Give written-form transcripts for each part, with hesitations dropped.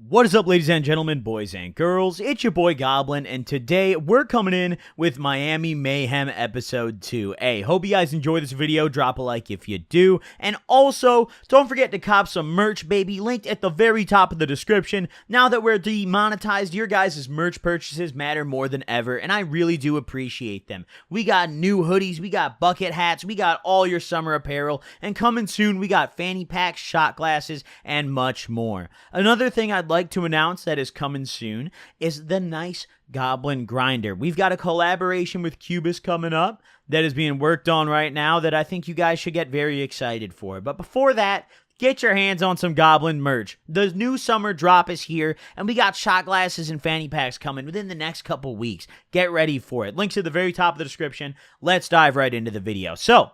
What is up, ladies and gentlemen, boys and girls? It's your boy Goblin, and today we're coming in with Miami Mayhem episode 2. Hey, hope you guys enjoy this video. Drop a like if you do. And also, don't forget to cop some merch, baby. Linked at the very top of the description. Now that we're demonetized, your guys' merch purchases matter more than ever, and I really do appreciate them. We got new hoodies, we got bucket hats, we got all your summer apparel, and coming soon, we got fanny packs, shot glasses, and much more. Another thing I'd like to announce that is coming soon is the nice Goblin Grinder. We've got a collaboration with Cubis coming up that is being worked on right now that I think you guys should get very excited for. But before that, get your hands on some Goblin merch. The new summer drop is here, and we got shot glasses and fanny packs coming within the next couple weeks. Get ready for it. Links at the very top of the description. Let's dive right into the video. So,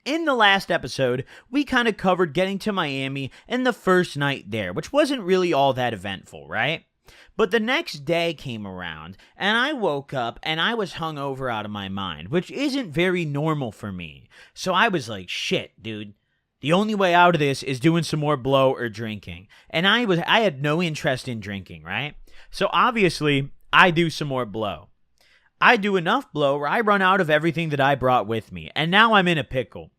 in the last episode, we kind of covered getting to Miami and the first night there, which wasn't really all that eventful, right? But the next day came around, and I woke up, and I was hungover out of my mind, which isn't very normal for me. So I was like, shit, dude. The only way out of this is doing some more blow or drinking. And I had no interest in drinking, right? So obviously, I do some more blow. I do enough blow where I run out of everything that I brought with me, and now I'm in a pickle.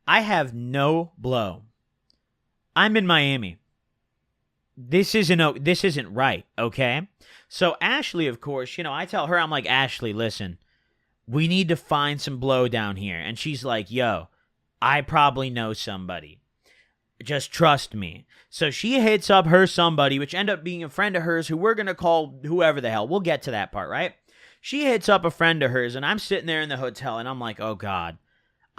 I have no blow. I'm in Miami. This isn't right, okay? So Ashley, of course, I tell her, I'm like, Ashley, listen, we need to find some blow down here. And she's like, yo, I probably know somebody. Just trust me. So she hits up her somebody, which ended up being a friend of hers who we're going to call whoever the hell. We'll get to that part, right? She hits up a friend of hers, and I'm sitting there in the hotel, and I'm like, oh, God.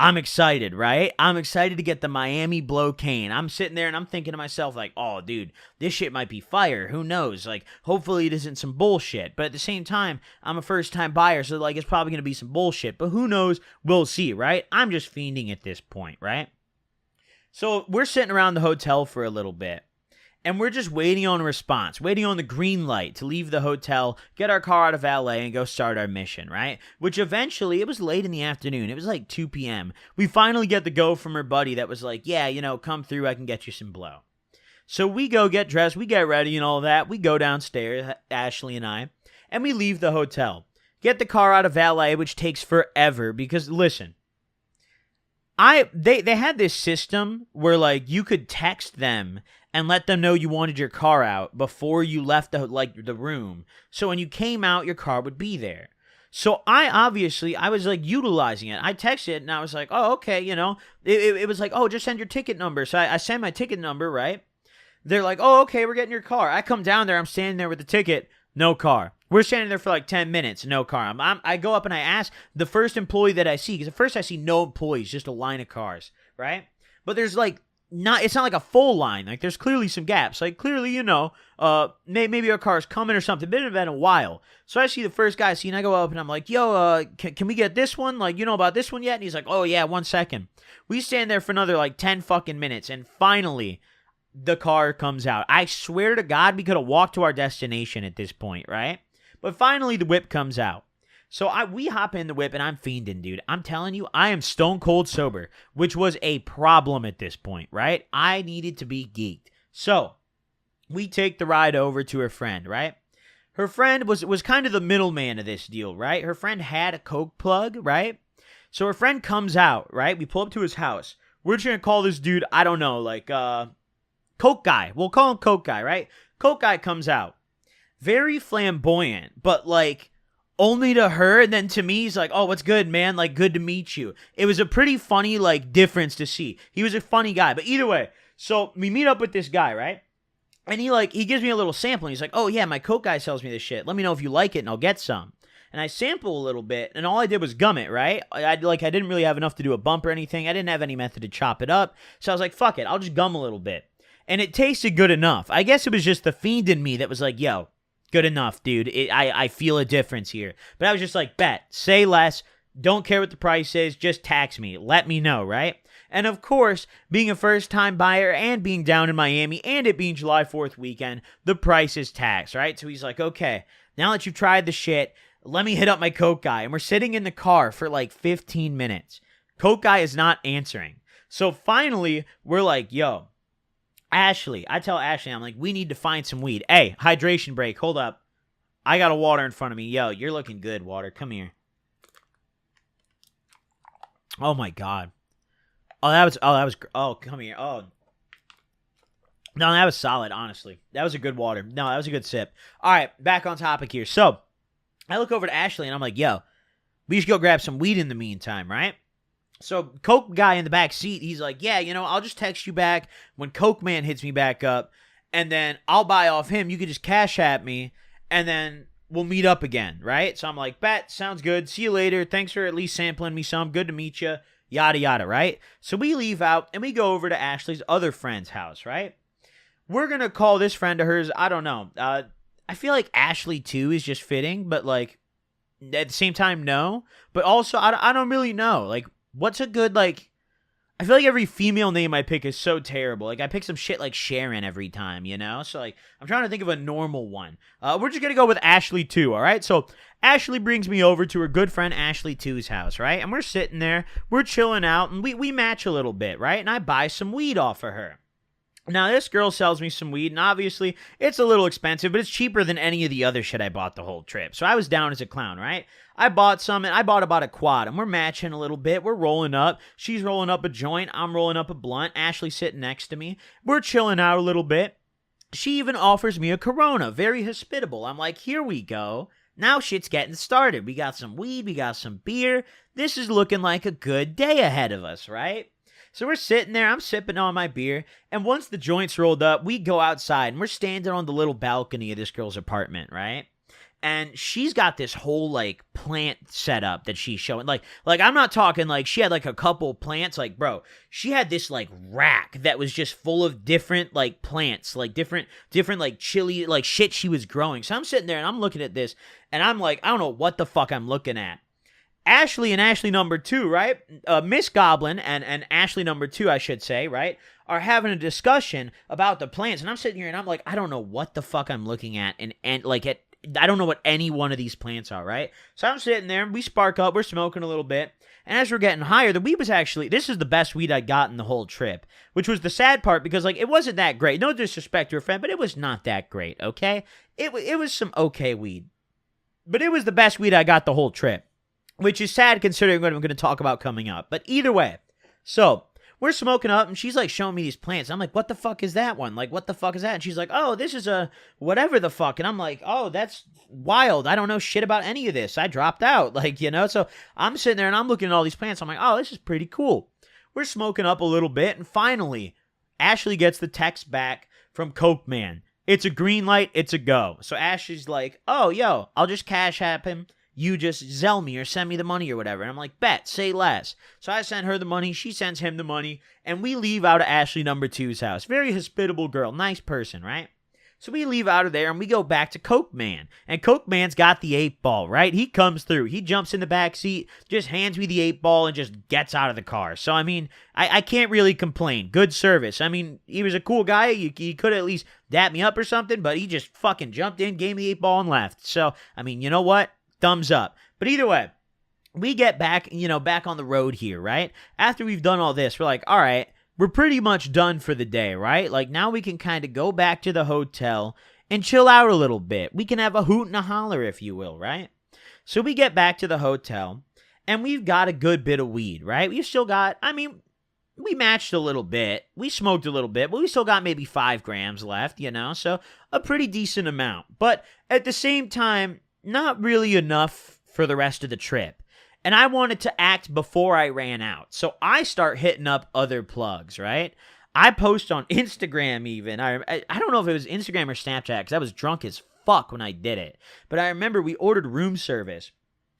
I'm excited, right? I'm excited to get the Miami Blow cane. I'm sitting there and I'm thinking to myself, like, oh, dude, this shit might be fire. Who knows? Like, hopefully it isn't some bullshit. But at the same time, I'm a first-time buyer, so, like, it's probably going to be some bullshit. But who knows? We'll see, right? I'm just fiending at this point, right? So we're sitting around the hotel for a little bit. And we're just waiting on a response, waiting on the green light to leave the hotel, get our car out of valet, and go start our mission, right? Which eventually, it was late in the afternoon. It was like 2 p.m. We finally get the go from her buddy that was like, yeah, come through, I can get you some blow. So we go get dressed, we get ready and all that. We go downstairs, Ashley and I, and we leave the hotel. Get the car out of valet, which takes forever because, listen, they had this system where, like, you could text them and let them know you wanted your car out before you left the room. So when you came out, your car would be there. So I was like utilizing it. I texted and I was like, oh, okay, it was like, oh, just send your ticket number. So I send my ticket number, right? They're like, oh, okay, we're getting your car. I come down there, I'm standing there with the ticket, no car. We're standing there for like 10 minutes, no car. I go up and I ask the first employee that I see, because at first I see no employees, just a line of cars, right? But there's like, it's not like a full line. Like, there's clearly some gaps. Like, clearly, maybe our car's coming or something. It's been a while. So I see the first guy I see, and I go up, and I'm like, yo, can we get this one? Like, you know about this one yet? And he's like, oh, yeah, 1 second. We stand there for another, like, 10 fucking minutes, and finally, the car comes out. I swear to God, we could have walked to our destination at this point, right? But finally, the whip comes out. So we hop in the whip, and I'm fiending, dude. I'm telling you, I am stone cold sober, which was a problem at this point, right? I needed to be geeked. So we take the ride over to her friend, right? Her friend was kind of the middleman of this deal, right? Her friend had a Coke plug, right? So her friend comes out, right? We pull up to his house. We're just going to call this dude, I don't know, like Coke Guy. We'll call him Coke Guy, right? Coke Guy comes out. Very flamboyant, but like, only to her, and then to me, he's like, oh, what's good, man? Like, good to meet you. It was a pretty funny, like, difference to see. He was a funny guy. But either way, so we meet up with this guy, right? And he gives me a little sample, and he's like, oh, yeah, my Coke guy sells me this shit. Let me know if you like it, and I'll get some. And I sample a little bit, and all I did was gum it, right? I didn't really have enough to do a bump or anything. I didn't have any method to chop it up. So I was like, fuck it, I'll just gum a little bit. And it tasted good enough. I guess it was just the fiend in me that was like, yo, good enough, dude. I feel a difference here. But I was just like, bet, say less, don't care what the price is, just tax me. Let me know, right? And of course, being a first-time buyer and being down in Miami and it being July 4th weekend, the price is taxed, right? So he's like, okay, now that you've tried the shit, let me hit up my Coke guy. And we're sitting in the car for like 15 minutes. Coke guy is not answering. So finally, we're like, yo, Ashley, I tell Ashley, I'm like, we need to find some weed. Hey, hydration break. Hold up. I got a water in front of me. Yo, you're looking good, water. Come here. Oh my god. Oh, come here. Oh. No, that was solid, honestly. That was a good water. No, that was a good sip. All right, back on topic here. So, I look over to Ashley and I'm like, yo, we should go grab some weed in the meantime, right? So, Coke guy in the back seat, he's like, yeah, I'll just text you back when Coke Man hits me back up, and then I'll buy off him. You could just cash at me, and then we'll meet up again, right? So I'm like, bet, sounds good. See you later. Thanks for at least sampling me some. Good to meet you. Yada, yada, right? So we leave out, and we go over to Ashley's other friend's house, right? We're going to call this friend of hers, I don't know. I feel like Ashley, too, is just fitting, but, like, at the same time, no. But also, I don't really know. Like, what's a good, like, I feel like every female name I pick is so terrible. Like, I pick some shit like Sharon every time, So, like, I'm trying to think of a normal one. We're just going to go with Ashley 2, all right? So, Ashley brings me over to her good friend Ashley 2's house, right? And we're sitting there, we're chilling out, and we match a little bit, right? And I buy some weed off of her. Now, this girl sells me some weed, and obviously, it's a little expensive, but it's cheaper than any of the other shit I bought the whole trip. So I was down as a clown, right? I bought some, and I bought about a quad, and we're matching a little bit. We're rolling up. She's rolling up a joint. I'm rolling up a blunt. Ashley's sitting next to me. We're chilling out a little bit. She even offers me a Corona. Very hospitable. I'm like, here we go. Now shit's getting started. We got some weed. We got some beer. This is looking like a good day ahead of us, right? So we're sitting there, I'm sipping on my beer, and once the joint's rolled up, we go outside, and we're standing on the little balcony of this girl's apartment, right? And she's got this whole, like, plant setup that she's showing. Like I'm not talking, like, she had, like, a couple plants. Like, bro, she had this, like, rack that was just full of different, like, plants. Like, different, like, chili, like, shit she was growing. So I'm sitting there, and I'm looking at this, and I'm like, I don't know what the fuck I'm looking at. Ashley and Ashley number 2, right? Miss Goblin and Ashley number 2, I should say, right, are having a discussion about the plants. And I'm sitting here and I'm like, I don't know what the fuck I'm looking at. And like, I don't know what any one of these plants are, right? So I'm sitting there, we spark up, we're smoking a little bit. And as we're getting higher, the weed was actually, this is the best weed I got in the whole trip, which was the sad part because, like, it wasn't that great. No disrespect to her friend, but it was not that great, okay? It was some okay weed. But it was the best weed I got the whole trip. Which is sad considering what I'm going to talk about coming up. But either way, so we're smoking up and she's like showing me these plants. I'm like, what the fuck is that one? Like, what the fuck is that? And she's like, oh, this is a whatever the fuck. And I'm like, oh, that's wild. I don't know shit about any of this. I dropped out. Like, so I'm sitting there and I'm looking at all these plants. I'm like, oh, this is pretty cool. We're smoking up a little bit. And finally, Ashley gets the text back from Coke Man. It's a green light. It's a go. So Ashley's like, oh, yo, I'll just cash app him. You just Zelle me or send me the money or whatever. And I'm like, bet, say less. So I send her the money, she sends him the money, and we leave out of Ashley number 2's house. Very hospitable girl, nice person, right? So we leave out of there and we go back to Coke Man. And Coke Man's got the 8-ball, right? He comes through. He jumps in the back seat, just hands me the 8-ball and just gets out of the car. So, I mean, I can't really complain. Good service. I mean, he was a cool guy. He could at least dap me up or something, but he just fucking jumped in, gave me the 8-ball and left. So, I mean, you know what? Thumbs up. But either way, we get back, back on the road here, right? After we've done all this, we're like, all right, we're pretty much done for the day, right? Like, now we can kind of go back to the hotel and chill out a little bit. We can have a hoot and a holler, if you will, right? So we get back to the hotel, and we've got a good bit of weed, right? We've still got, we matched a little bit. We smoked a little bit, but we still got maybe 5 grams left, so a pretty decent amount. But at the same time, not really enough for the rest of the trip. And I wanted to act before I ran out. So I start hitting up other plugs, right? I post on Instagram even. I don't know if it was Instagram or Snapchat because I was drunk as fuck when I did it. But I remember we ordered room service.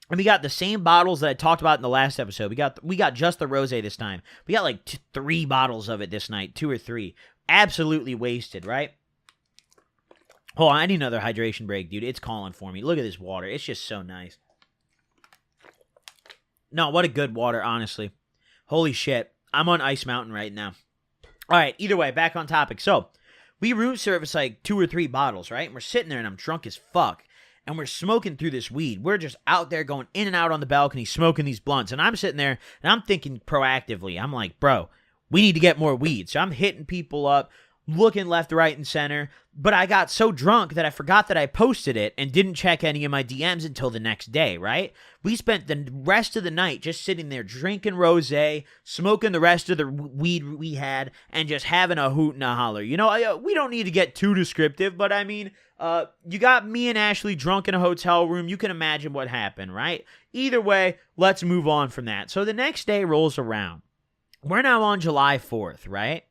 And we got the same bottles that I talked about in the last episode. We got just the rosé this time. We got like 3 bottles of it this night, 2 or 3. Absolutely wasted, right? Hold on, I need another hydration break, dude. It's calling for me. Look at this water. It's just so nice. No, what a good water, honestly. Holy shit. I'm on Ice Mountain right now. All right, either way, back on topic. So, we room service like 2 or 3 bottles, right? And we're sitting there and I'm drunk as fuck. And we're smoking through this weed. We're just out there going in and out on the balcony smoking these blunts. And I'm sitting there and I'm thinking proactively. I'm like, bro, we need to get more weed. So I'm hitting people up. looking left, right, and center. But I got so drunk that I forgot that I posted it and didn't check any of my DMs until the next day, right? We spent the rest of the night just sitting there drinking rosé, smoking the rest of the weed we had, and just having a hoot and a holler. You know, we don't need to get too descriptive, but I mean, you got me and Ashley drunk in a hotel room. You can imagine what happened, right? Either way, let's move on from that. So the next day rolls around. We're now on July 4th, right?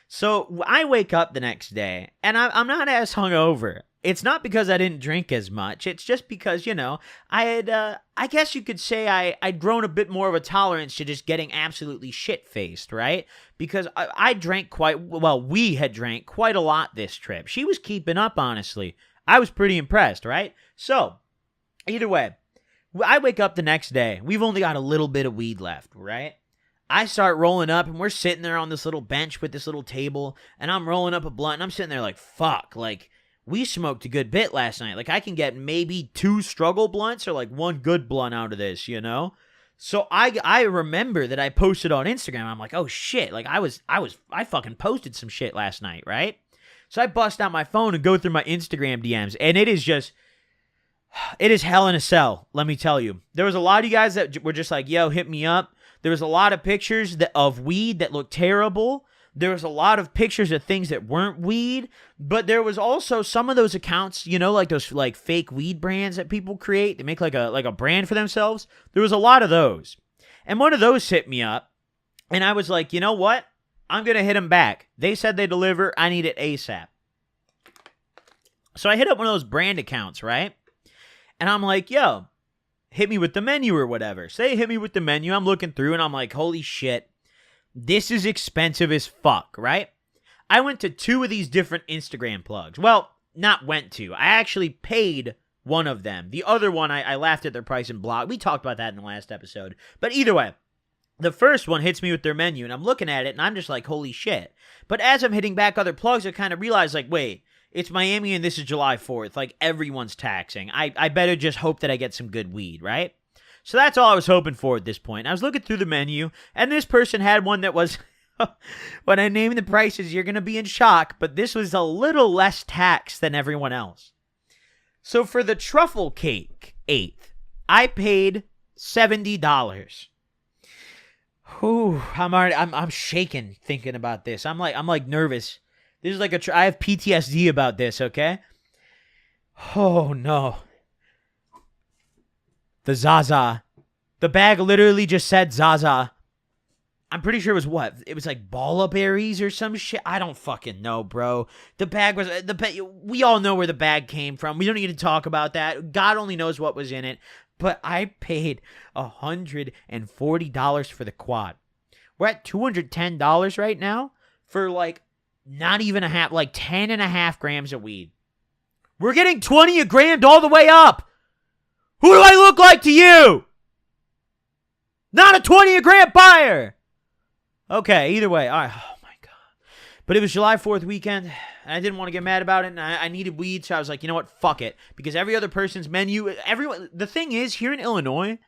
So I wake up the next day, and I'm not as hungover. It's not because I didn't drink as much. It's just because, you know, I guess you could say I'd grown a bit more of a tolerance to just getting absolutely shit-faced, right? Because I drank we had drank quite a lot this trip. She was keeping up, honestly. I was pretty impressed, right? So, either way, I wake up the next day. We've only got a little bit of weed left, right? I start rolling up, and we're sitting there on this little bench with this little table, and I'm rolling up a blunt, and I'm sitting there like, fuck, like, we smoked a good bit last night. Like, I can get maybe 2 struggle blunts or, like, 1 good blunt out of this, you know? So I remember that I posted on Instagram. I'm like, oh, shit, like, I fucking posted some shit last night, right? So I bust out my phone and go through my Instagram DMs, and it is hell in a cell, let me tell you. There was a lot of you guys that were just like, yo, hit me up. There was a lot of pictures of weed that looked terrible. There was a lot of pictures of things that weren't weed. But there was also some of those accounts, you know, like those like fake weed brands that people create. They make like a brand for themselves. There was a lot of those. And one of those hit me up. And I was like, you know what? I'm going to hit them back. They said they deliver. I need it ASAP. So I hit up one of those brand accounts, right? And I'm like, yo, hit me with the menu or whatever. So they hit me with the menu. I'm looking through and I'm like, holy shit, this is expensive as fuck, right? I went to 2 of these different Instagram plugs. Well, not went to. I actually paid one of them. The other one, I laughed at their price and blocked. We talked about that in the last episode. But either way, the first one hits me with their menu and I'm looking at it and I'm just like, holy shit. But as I'm hitting back other plugs, I kind of realize like, wait, it's Miami and this is July 4th. Like, everyone's taxing. I better just hope that I get some good weed, right? So that's all I was hoping for at this point. I was looking through the menu, and this person had one that was, when I name the prices, you're going to be in shock, but this was a little less tax than everyone else. So for the truffle cake 8th, I paid $70. Whew, I'm shaking thinking about this. I'm like nervous. This is like I have PTSD about this, okay? Oh, no. The Zaza. The bag literally just said Zaza. I'm pretty sure it was what? It was like bala berries or some shit. I don't fucking know, bro. The bag was... we all know where the bag came from. We don't need to talk about that. God only knows what was in it. But I paid $140 for the quad. We're at $210 right now for like... not even a half, like 10.5 grams of weed. We're getting 20 a gram all the way up. Who do I look like to you? Not a 20 a gram buyer. Okay, either way. All right. Oh, my God. But it was July 4th weekend, and I didn't want to get mad about it, and I needed weed, so I was like, you know what? Fuck it. Because every other person's menu, the thing is, here in Illinois,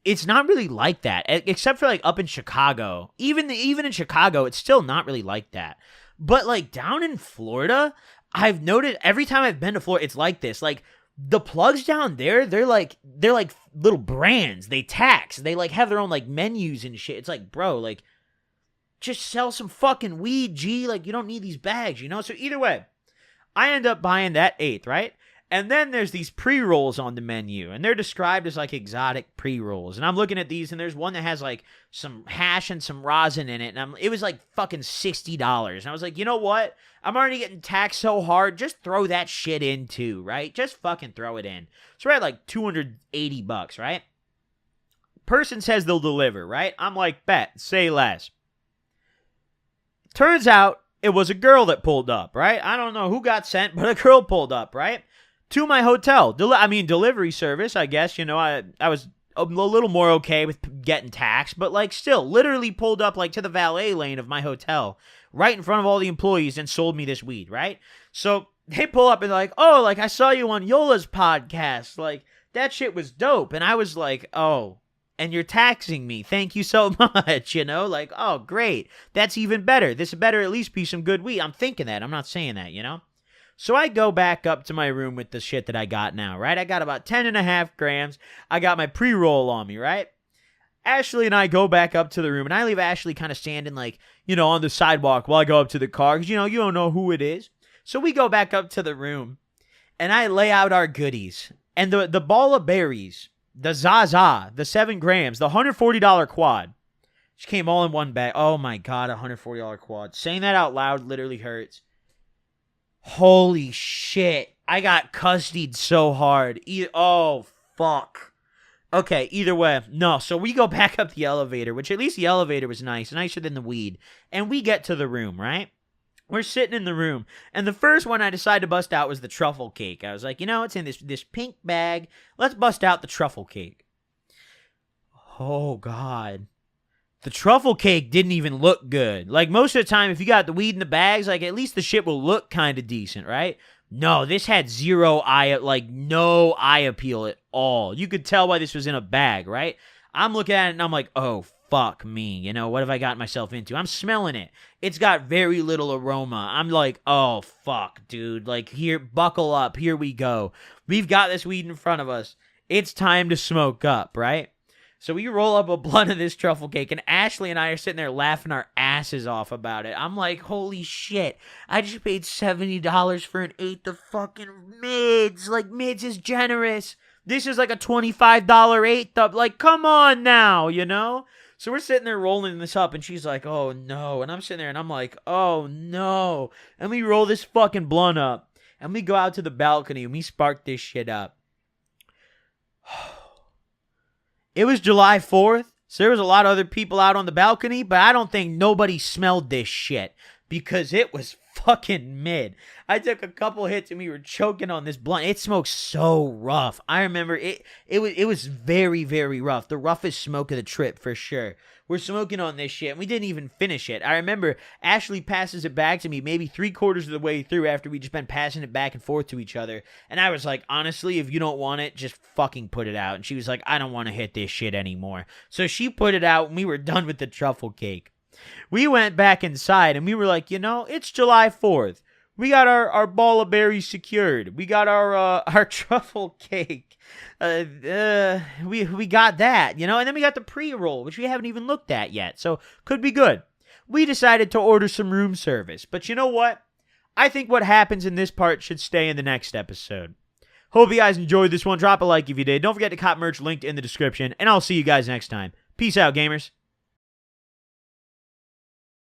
it's not really like that, except for like up in Chicago. Even in Chicago, it's still not really like that. But like down in Florida, I've noted every time I've been to Florida, it's like this. Like the plugs down there, they're like little brands. They tax. They like have their own like menus and shit. It's like, bro, like just sell some fucking weed, G. Like you don't need these bags, you know? So either way, I end up buying that 8th, right? And then there's these pre-rolls on the menu, and they're described as like exotic pre-rolls. And I'm looking at these, and there's one that has like some hash and some rosin in it, and it was like fucking $60. And I was like, you know what? I'm already getting taxed so hard. Just throw that shit in too, right? Just fucking throw it in. So we're at like $280, right? Person says they'll deliver, right? I'm like, bet, say less. Turns out it was a girl that pulled up, right? I don't know who got sent, but a girl pulled up, right? To my hotel. Delivery service, I guess. You know, I was a little more okay with getting taxed, but like still, literally pulled up like to the valet lane of my hotel, right in front of all the employees and sold me this weed, right? So they pull up and they're like, oh, like I saw you on Yola's podcast. Like that shit was dope. And I was like, oh, and you're taxing me. Thank you so much, you know? Like, oh, great. That's even better. This better at least be some good weed. I'm thinking that. I'm not saying that, you know? So I go back up to my room with the shit that I got now, right? I got about 10.5 grams. I got my pre-roll on me, right? Ashley and I go back up to the room, and I leave Ashley kind of standing, like, you know, on the sidewalk while I go up to the car, because, you know, you don't know who it is. So we go back up to the room, and I lay out our goodies. And the ball of berries, the Zaza, the 7 grams, the $140 quad, just came all in one bag. Oh, my God, $140 quad. Saying that out loud literally hurts. Holy shit. I got cussed so hard. Oh, fuck. Okay, either way. No, so we go back up the elevator, which at least the elevator was nice, nicer than the weed. And we get to the room, right? We're sitting in the room. And the first one I decided to bust out was the truffle cake. I was like, you know, it's in this pink bag. Let's bust out the truffle cake. Oh, God. The truffle cake didn't even look good. Like, most of the time, if you got the weed in the bags, like, at least the shit will look kind of decent, right? No, this had no eye appeal at all. You could tell why this was in a bag, right? I'm looking at it, and I'm like, oh, fuck me. You know, what have I gotten myself into? I'm smelling it. It's got very little aroma. I'm like, oh, fuck, dude. Like, here, buckle up. Here we go. We've got this weed in front of us. It's time to smoke up, right? So we roll up a blunt of this truffle cake, and Ashley and I are sitting there laughing our asses off about it. I'm like, holy shit, I just paid $70 for an eighth of fucking mids. Like, mids is generous. This is like a $25 eighth up. Like, come on now, you know? So we're sitting there rolling this up, and she's like, oh, no. And I'm sitting there, and I'm like, oh, no. And we roll this fucking blunt up, and we go out to the balcony, and we spark this shit up. It was July 4th, so there was a lot of other people out on the balcony, but I don't think nobody smelled this shit because it was fucking mid. I took a couple hits and we were choking on this blunt. It smoked so rough. I remember it was very, very rough. The roughest smoke of the trip for sure. We're smoking on this shit and we didn't even finish it. I remember Ashley passes it back to me maybe 3/4 of the way through after we just been passing it back and forth to each other. And I was like, honestly, if you don't want it, just fucking put it out. And she was like, I don't want to hit this shit anymore. So she put it out and we were done with the truffle cake. We went back inside and we were like, you know, it's July 4th. We got our ball of berries secured. We got our truffle cake. We got that, you know, and then we got the pre-roll, which we haven't even looked at yet, so could be good. We decided to order some room service, but you know what? I think what happens in this part should stay in the next episode. Hope you guys enjoyed this one. Drop a like if you did. Don't forget to cop merch linked in the description, and I'll see you guys next time. Peace out, gamers.